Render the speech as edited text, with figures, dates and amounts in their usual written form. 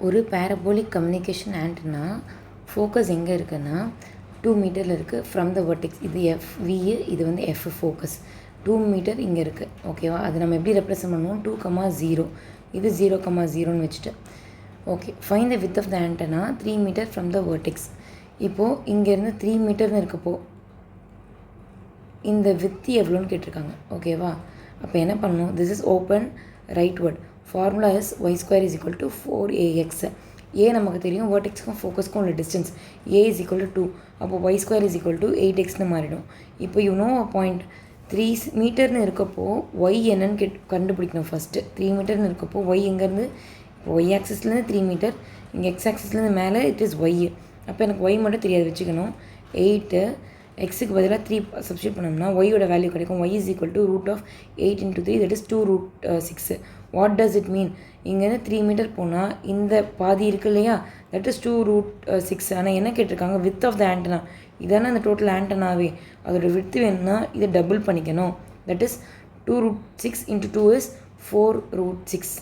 ஒரு parabolic communication antenna focus எங்கே இருக்குன்னா 2 மீட்டரில் இருக்குது ஃப்ரம் த வெர்டெக்ஸ். இது வி, இது வந்து எஃப் ஃபோக்கஸ் 2 மீட்டர் இங்கே இருக்குது. ஓகேவா? அது நம்ம எப்படி ரெப்ரசன்ட் பண்ணுவோம்? 2,0 இது 0,0ன்னு வச்சுட்டு. Okay, find the width of the antenna 3 metre from the vertex. இப்போது இங்கேருந்து 3 மீட்டர்னு இருக்கப்போ இந்த வித்து எவ்வளோன்னு கேட்டிருக்காங்க. ஓகேவா? அப்போ என்ன பண்ணணும்? This is open rightward. Formula is y² = 4ax. A நமக்கு தெரியும், வேர்டெக்ஸ்க்கும் ஃபோக்கஸ்க்கும் உள்ள டிஸ்டன்ஸ் a = 2. அப்போ y² = 8xன்னு மாறிடும். இப்போ பாயிண்ட் 3 மீட்டர்னு இருக்கப்போ y என்னன்னு கண்டுபிடிக்கணும். ஃபஸ்ட்டு 3 மீட்டர்னு இருக்கப்போ y எங்கேருந்து, இப்போ y ஆக்சிஸ்லேருந்து 3 மீட்டர், இங்கே x ஆக்சிஸ்லேருந்து மேலே இட் இஸ் y. அப்போ எனக்கு y மட்டும் தெரியாது வச்சுக்கணும். 8 எக்ஸுக்கு பதிலாக 3 சப்ஸ்டியூட் பண்ணோம்னா ஒய்யோட வேல்யூ கிடைக்கும். y = √8 × 3, that is 2√6. What does it mean? இங்கேருந்து 3 மீட்டர் போனால் இந்த பாதி இருக்கு இல்லையா, தட் இஸ் 2√6. ஆனால் என்ன கேட்டிருக்காங்க? Width of the antenna. இதானே அந்த டோட்டல் ஆண்டனாவே. அதோட வித்து வேணும்னா இதை டபுள் பண்ணிக்கணும். That is 2√6 × 2 is 4√6.